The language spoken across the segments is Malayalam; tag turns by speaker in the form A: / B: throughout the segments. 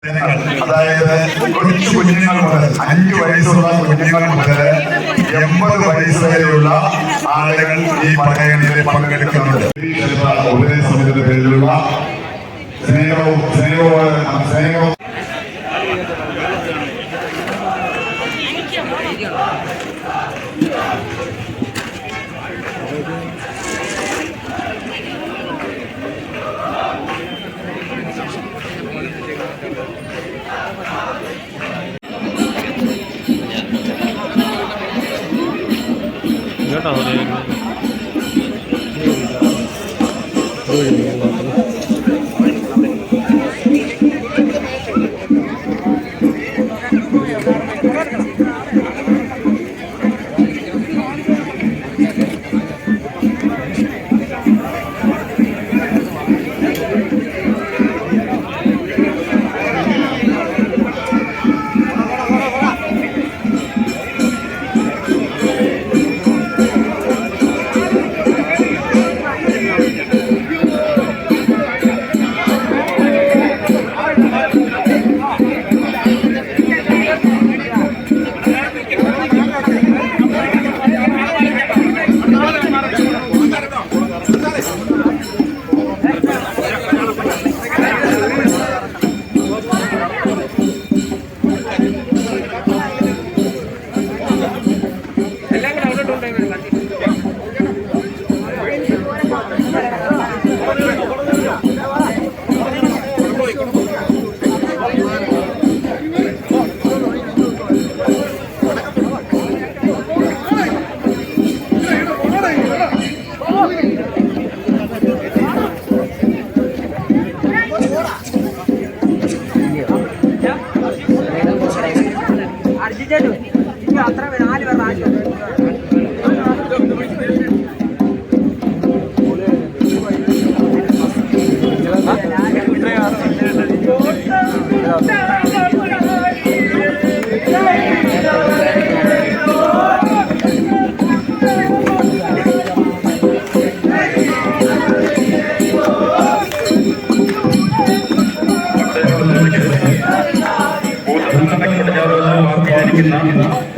A: അതായത് കൊച്ചു കുഞ്ഞുങ്ങൾ മുതൽ 5 വയസ്സുള്ള കുഞ്ഞുങ്ങൾ മുതൽ 80 വയസ്സ് വരെയുള്ള ആളുകൾ ഈ പടയണിയിൽ പങ്കെടുക്കുന്നുണ്ട്. ഉപദേശ സമിതിയുടെ പേരിലുള്ള സ്നേഹവും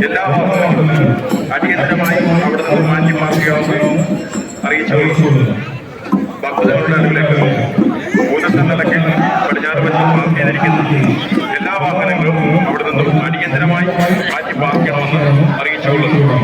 A: എല്ലാ അടിയന്തരമായി അവിടെ നിന്ന് മാറ്റി പാർക്കുകയാണെന്ന് അറിയിച്ചുകൊള്ളുന്നു. ഭക്തജനങ്ങളുടെ അടുക്കിലേക്ക് ഉന്നത നിലയ്ക്ക് പടിഞ്ഞാറ് വശം പാർക്ക് ചെയ്തിരിക്കുന്ന എല്ലാ വാഹനങ്ങളും അവിടെ നിന്നും അടിയന്തരമായി മാറ്റി പാർക്കണമെന്ന് അറിയിച്ചുകൊള്ളുന്നു.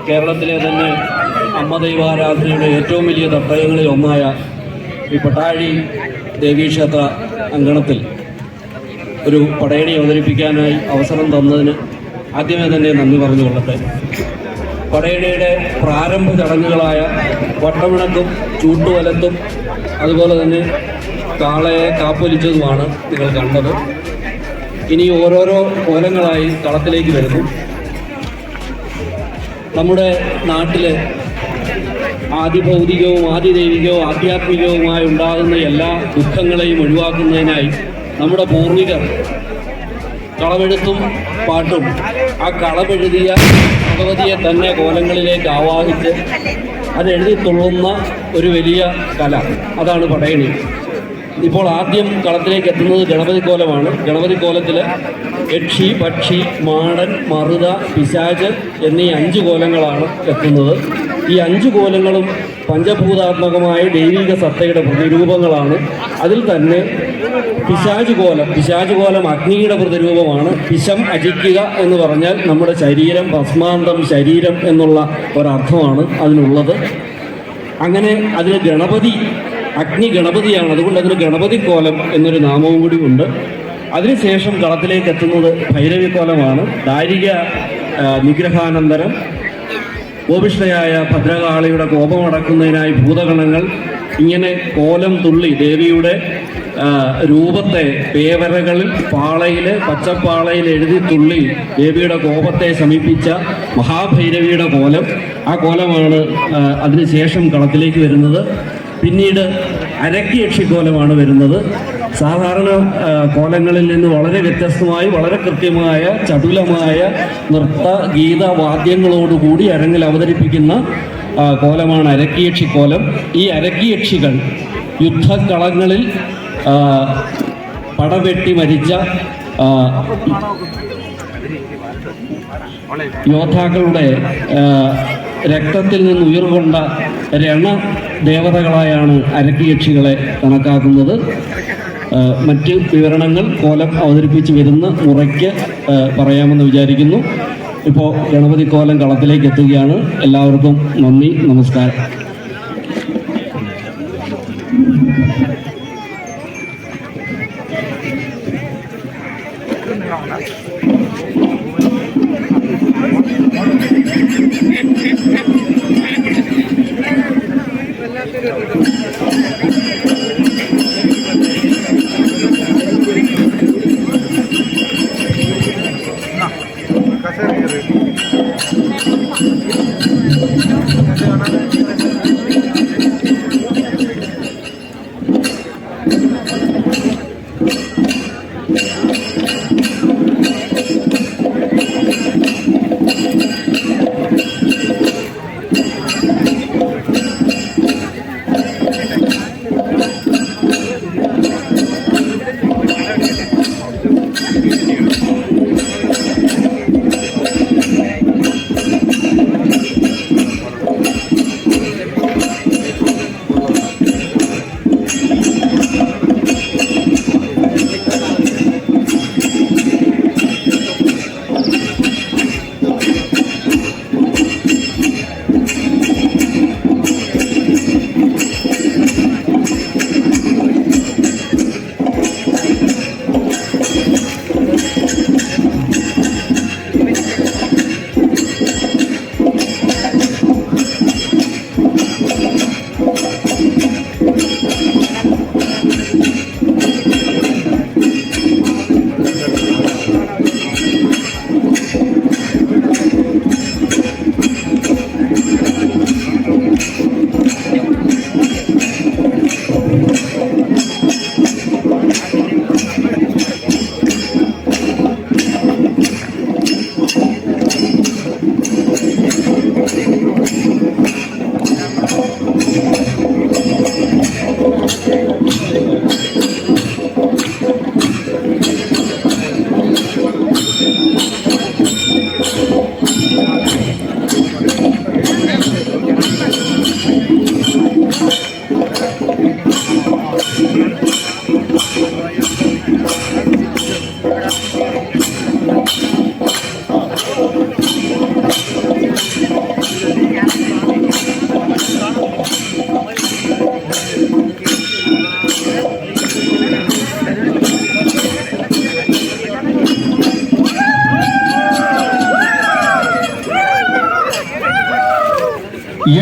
B: കേരളത്തിലെ തന്നെ അമ്മദൈവാരാധനയുടെ ഏറ്റവും വലിയ തട്ടകങ്ങളിൽ ഒന്നായ ഈ പട്ടാഴി ദേവീക്ഷേത്ര അങ്കണത്തിൽ ഒരു പടയണി അവതരിപ്പിക്കാനായി അവസരം തന്നതിന് ആദ്യമേ തന്നെ നന്ദി പറഞ്ഞുകൊള്ളട്ടെ. പടയണിയുടെ പ്രാരംഭ ചടങ്ങുകളായ വട്ടമിണക്കും ചൂട്ടുവലത്തും അതുപോലെ തന്നെ കാളയെ കാപ്പൊലിച്ചതുമാണ് നിങ്ങൾ കണ്ടത്. ഇനി ഓരോരോ കോലങ്ങളായി കളത്തിലേക്ക് വരുന്നു. നമ്മുടെ നാട്ടിൽ ആദിഭൗതികവും ആദിദൈവികവും ആധ്യാത്മികവുമായി ഉണ്ടാകുന്ന എല്ലാ ദുഃഖങ്ങളെയും ഒഴിവാക്കുന്നതിനായി നമ്മുടെ പൂർവികർ കളമെഴുത്തും പാട്ടും ആ കളമെഴുതിയ ഭഗവതിയെ തന്നെ കോലങ്ങളിലേക്ക് ആവാഹിച്ച് അതെഴുതി തുള്ളുന്ന ഒരു വലിയ കല, അതാണ് പടയണി. ഇപ്പോൾ ആദ്യം കളത്തിലേക്ക് എത്തുന്നത് ഗണപതി കോലമാണ്. ഗണപതി കോലത്തിൽ യക്ഷി, പക്ഷി, മാടൻ, മറുത, പിശാച് എന്നീ 5 കോലങ്ങളാണ് എത്തുന്നത്. ഈ 5 കോലങ്ങളും പഞ്ചഭൂതാത്മകമായ ദൈവിക സത്തയുടെ പ്രതിരൂപങ്ങളാണ്. അതിൽ തന്നെ പിശാച് കോലം അഗ്നിയുടെ പ്രതിരൂപമാണ്. പിശം അജിക്കുക എന്ന് പറഞ്ഞാൽ നമ്മുടെ ശരീരം, ഭസ്മാന്തം ശരീരം എന്നുള്ള ഒരർത്ഥമാണ് അതിനുള്ളത്. അങ്ങനെ അതിന് ഗണപതി, അഗ്നി ഗണപതിയാണ്, അതുകൊണ്ട് അതിന് ഗണപതി കോലം എന്നൊരു നാമവും കൂടി ഉണ്ട്. അതിനുശേഷം കളത്തിലേക്ക് എത്തുന്നത് ഭൈരവി കോലമാണ്. ദാരിക നിഗ്രഹാനന്തരം കോപിഷ്ഠയായ ഭദ്രകാളിയുടെ കോപമടക്കുന്നതിനായി ഭൂതഗണങ്ങൾ ഇങ്ങനെ കോലം തുള്ളി ദേവിയുടെ രൂപത്തെ പേവരകളിൽ പച്ചപ്പാളയിൽ എഴുതി തുള്ളി ദേവിയുടെ കോപത്തെ ശമിപ്പിച്ച മഹാഭൈരവിയുടെ കോലം, ആ കോലമാണ് അതിനുശേഷം കളത്തിലേക്ക് വരുന്നത്. പിന്നീട് അരക്കി യക്ഷിക്കോലമാണ് വരുന്നത്. സാധാരണ കോലങ്ങളിൽ നിന്ന് വളരെ വ്യത്യസ്തമായി വളരെ കൃത്യമായ ചടുലമായ നൃത്ത ഗീത വാദ്യങ്ങളോടുകൂടി അരങ്ങിൽ അവതരിപ്പിക്കുന്ന കോലമാണ് അരക്കിയക്ഷിക്കോലം. ഈ അരക്കിയക്ഷികൾ യുദ്ധക്കളങ്ങളിൽ പടവെട്ടി മരിച്ച യോദ്ധാക്കളുടെ രക്തത്തിൽ നിന്ന് ഉയർകൊണ്ട രണദേവതകളായാണ് അരക്കിയക്ഷികളെ കണക്കാക്കുന്നത്. മറ്റ് വിവരണങ്ങൾ കോലം അവതരിപ്പിച്ച് വരുന്ന മുറയ്ക്ക് പറയാമെന്ന് വിചാരിക്കുന്നു. ഇപ്പോൾ ഗണപതി കോലം കളത്തിലേക്ക് എത്തുകയാണ്. എല്ലാവർക്കും നന്ദി, നമസ്കാരം.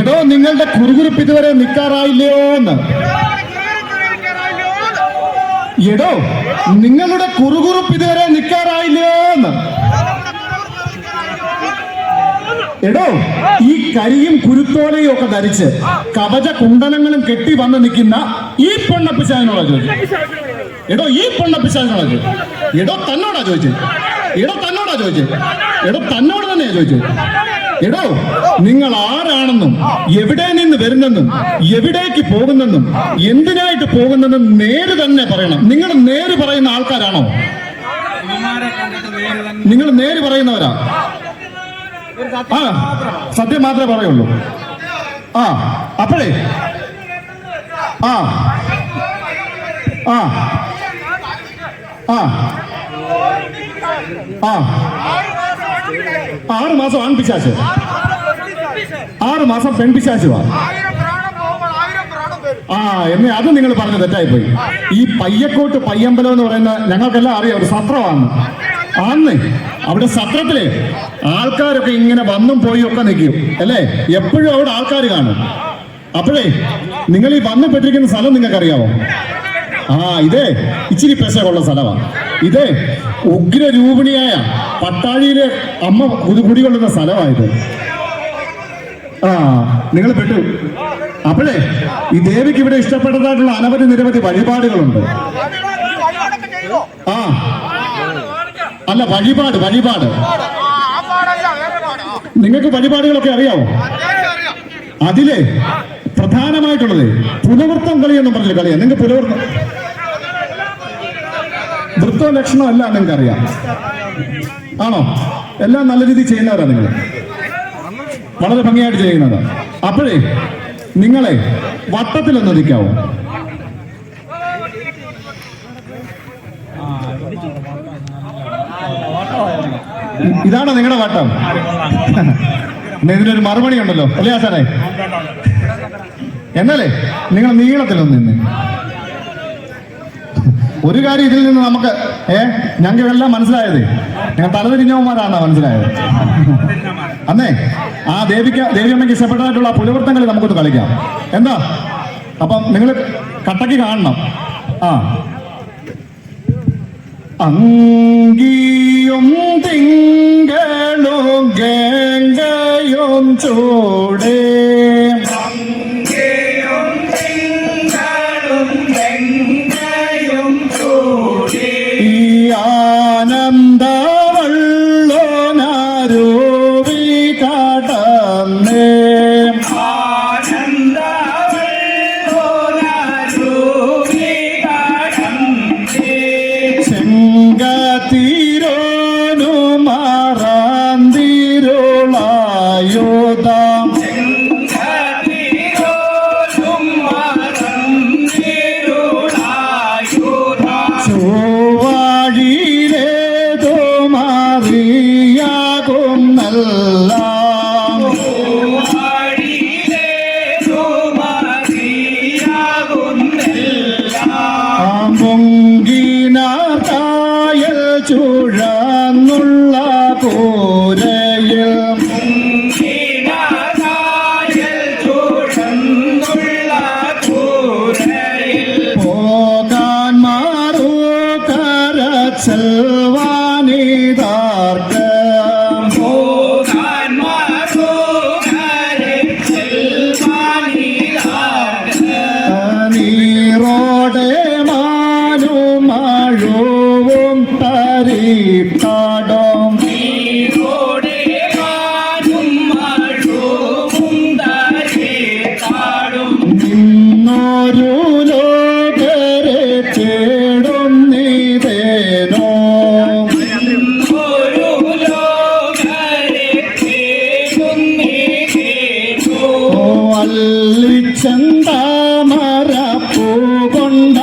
C: എടോ നിങ്ങളുടെ കുറുകുറുപ്പ് ഇതുവരെ നിൽക്കാറായില്ലയോ എന്ന്. എടോ നിങ്ങളുടെ കുറുകുറുപ്പ് ഇതുവരെ നിൽക്കാറായില്ലയോ എന്ന്. എടോ ഈ കരിയും കുരുത്തോലയും ഒക്കെ ധരിച്ച് കവച കുണ്ടലങ്ങളും കെട്ടി വന്ന് നിൽക്കുന്ന ഈ പെണ്ണപ്പിശാനോടാ ചോദിച്ചു. എടോ ഈ പെണ്ണപ്പിശാനോടാ ചോദിച്ചു. എടോ തന്നോടാ ചോദിച്ചു. എടോ തന്നോടാ ചോദിച്ചു. എടോ തന്നോട് തന്നെയാ ചോദിച്ചു. എടോ നിങ്ങൾ ആരാണെന്നും എവിടെ നിന്ന് വരുന്നെന്നും എവിടേക്ക് പോകുന്നെന്നും എന്തിനായിട്ട് പോകുന്നെന്നും നേര് തന്നെ പറയണം. നിങ്ങൾ നേര് പറയുന്ന ആൾക്കാരാണോ? നിങ്ങൾ നേര് പറയുന്നവരാ? ആ സത്യം മാത്രമേ പറയുള്ളൂ. ആ അപ്പോഴേ ആ ആ ആ ആ 6 മാസം ആൺപിശാച്ച്, 6 മാസം പെൺപിശാച്ചുവാ. ആ എന്നെ അത് നിങ്ങൾ പറഞ്ഞ തെറ്റായിപ്പോയി. ഈ പയ്യക്കോട്ട് പയ്യമ്പലം എന്ന് പറയുന്ന ഞങ്ങൾക്കെല്ലാം അറിയാം, ഒരു സത്രമാണ്. ആന്ന് അവിടെ സത്രത്തില് ആൾക്കാരൊക്കെ ഇങ്ങനെ വന്നും പോയി ഒക്കെ നിൽക്കും അല്ലേ, എപ്പോഴും അവിടെ ആൾക്കാർ കാണും. അപ്പോഴേ നിങ്ങൾ ഈ വന്നു പെട്ടിരിക്കുന്ന സ്ഥലം നിങ്ങൾക്ക് അറിയാമോ? ആ ഇതേ ഇച്ചിരി പെശകുള്ള സ്ഥലമാണ്. ഇതേ ഉഗ്രരൂപിണിയായ പട്ടാഴിയിലെ അമ്മ കുടികൊള്ളുന്ന സ്ഥലമായത്. ആ നിങ്ങൾ പെട്ടു. അപ്പോഴേ ഈ ദേവിക്ക് ഇവിടെ ഇഷ്ടപ്പെട്ടതായിട്ടുള്ള അനവധി നിരവധി വഴിപാടുകളുണ്ട്. ആ അല്ല വഴിപാട് വഴിപാട് നിങ്ങൾക്ക് വഴിപാടുകളൊക്കെ അറിയാമോ? അതിലെ പ്രധാനമായിട്ടുള്ളത് പുനവൃത്തം കളി എന്നും പറഞ്ഞൊരു കളിയാണ്. നിങ്ങൾക്ക് പുനവൃത്തം വൃത്തവും ലക്ഷണവും എല്ലാം നിങ്ങൾക്ക് അറിയാം ആണോ? എല്ലാം നല്ല രീതിയിൽ ചെയ്യുന്നവരാ നിങ്ങൾ, വളരെ ഭംഗിയായിട്ട് ചെയ്യുന്നതാ. അപ്പോഴേ നിങ്ങളെ വട്ടത്തിലൊന്ന് നിൽക്കാവോ? ഇതാണോ നിങ്ങളുടെ വട്ടം? ഇതിനൊരു മറുപടി ഉണ്ടല്ലോ അല്ലേ ആശാനെ? എന്നല്ലേ നിങ്ങൾ നീളത്തിലൊന്ന് നിന്ന്. ഒരു കാര്യം ഇതിൽ നിന്ന് നമുക്ക് ഞങ്ങൾക്കെല്ലാം മനസ്സിലായത്, ഞങ്ങൾ തലതിരിഞ്ഞവന്മാരാണ് മനസ്സിലായത്. അന്നേ ആ ദേവിയമ്മയ്ക്ക് ഇഷ്ടപ്പെട്ടതായിട്ടുള്ള പുലവൃത്തങ്ങളിൽ നമുക്കൊന്ന് കളിക്കാം. എന്താ? അപ്പം നിങ്ങൾ കട്ടക്ക് കാണണം. ആ അങ്കിയും തിങ്കളും ഗംഗയും ചൂടേ ചുഴന്നുള്ള കൂരയിൽ പോകാൻ മാറൂ കരച്ചൽ വാനിതാർക്ക് നീറോടെ മാനും മഴവും തരിത്താടും നിന്നൊരു ലോകരെ തേടും നീതേനോ അല്ലിച്ചന്താമര പൂകൊണ്ടറിന്റെ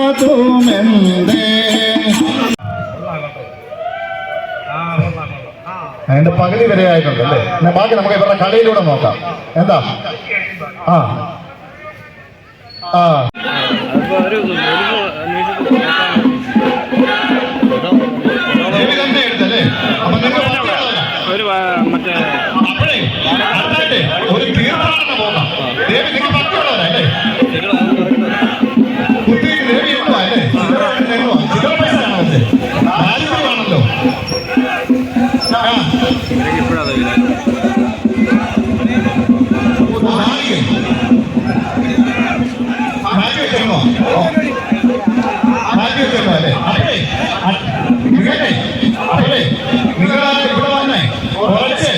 C: അന്ധകാലത്തിലിരിപ്പതുമെന്തേ. അതിന്റെ പകുതി വരെ ആയിട്ടുണ്ട് അല്ലേ? ബാക്കി നമുക്ക് ഇവരുടെ കളിയിലൂടെ നോക്കാം. എന്താ? ആ ആ ദേവി തന്നെ എടുത്തല്ലേ? അപ്പൊ നിങ്ങൾ
D: മറ്റേ
C: അപ്പോഴേ അടുത്തായിട്ട് ഒരു തീർത്ഥാടനം പോകാം. ദേവി നിങ്ങൾ ഭക്തിയുള്ളവരല്ലേ? കുട്ടിക്ക് ദേവി എണ്ണുവാ അല്ലേ? ചില്ലറ പൈസ ആണോ? താല്പര്യമാണല്ലോ.
D: ഇപ്പോഴാണ്
C: മാറ്റി വെച്ചോ അല്ലേ? അപ്പോഴേ നിങ്ങൾ ഇവിടെ വന്നേ കുറച്ച്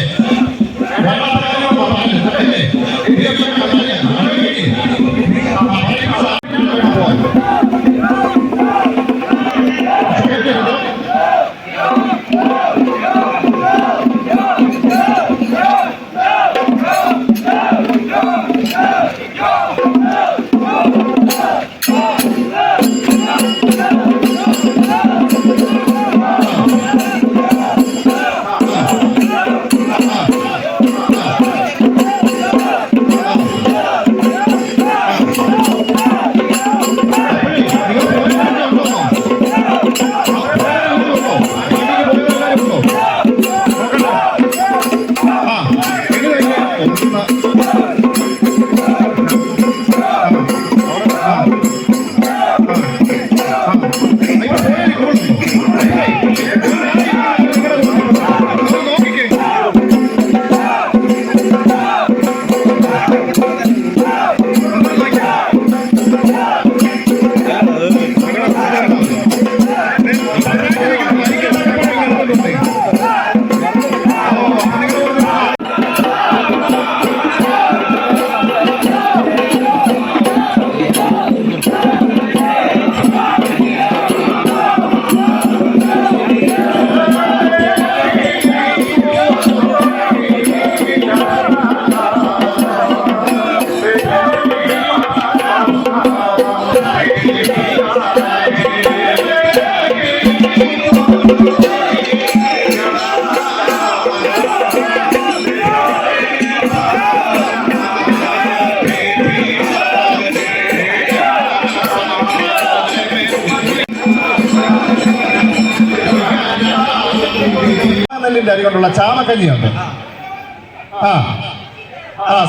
C: നെല്ലിന്റെ അരി കൊണ്ടുള്ള ചാമക്കഞ്ഞിയുണ്ട്.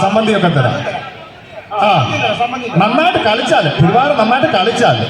C: സമ്മന്തിയൊക്കെ തരാം. നന്നായിട്ട് കളിച്ചാല് ഒരുപാട് നന്നായിട്ട് കളിച്ചാല്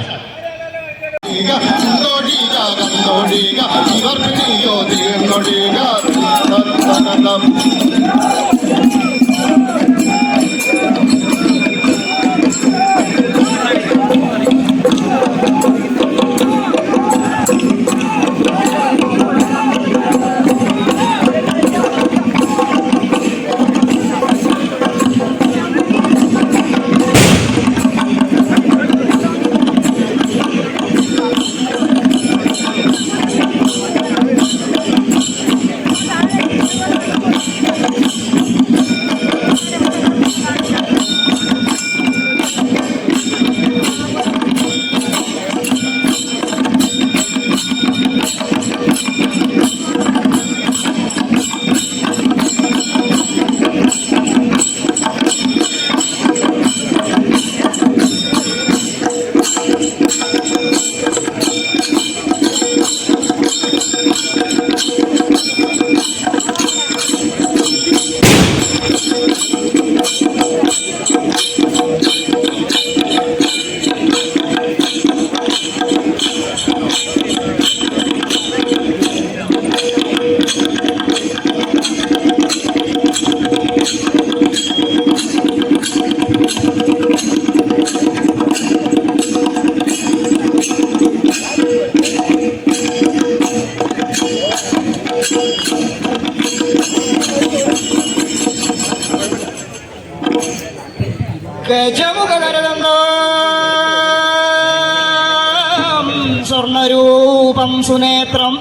E: സ്വർണരൂപം സുനേത്രം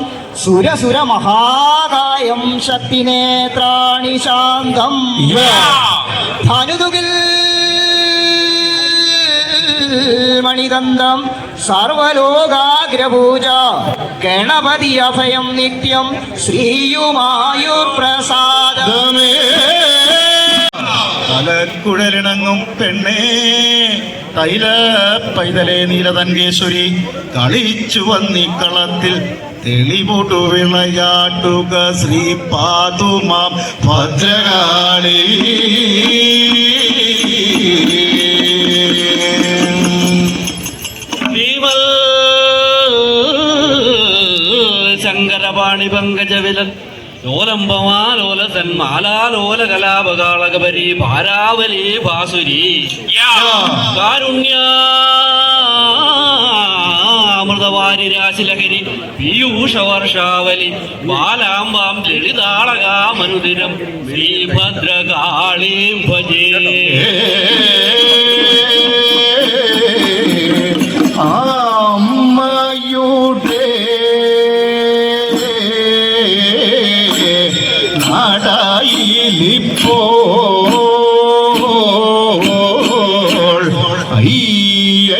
E: സുരസുര മഹാകായം ശക്തിനേത്രാണി ശാന്തം ധനുതുകിൽ മണിദന്തം സർവലോകാഗ്രപൂജ ഗണപതി അഭയം നിത്യം ശ്രീയുമായൂർ പ്രസാദമേ
C: കുഴലിണങ്ങും പെണ്ണേ
F: തൈല പൈതലേ നീലതൻകേശ്വരി കളിച്ചു വന്നിക്കളത്തിൽ തെളിമുടു വിളയാട്ടുക ശ്രീ പാതുമാം ഭദ്രകാളി.
B: ശങ്കരപാണി പങ്കജവിലൻ ലോലംബമാലോലസൻ മാലാലോല കലാപകാളകപരി ഭാരാവലി ഭാസുരി കാരുണ്യാമൃതവാരി രാശിലഹരി പീയൂഷവർഷാവലി ബാലാംബാം ലളിതാളകാമനുദിരം ശ്രീഭദ്രകാളീം ഭജേ.
F: അമ്മയുടെ നടയിലിപ്പോൾ അയ്യ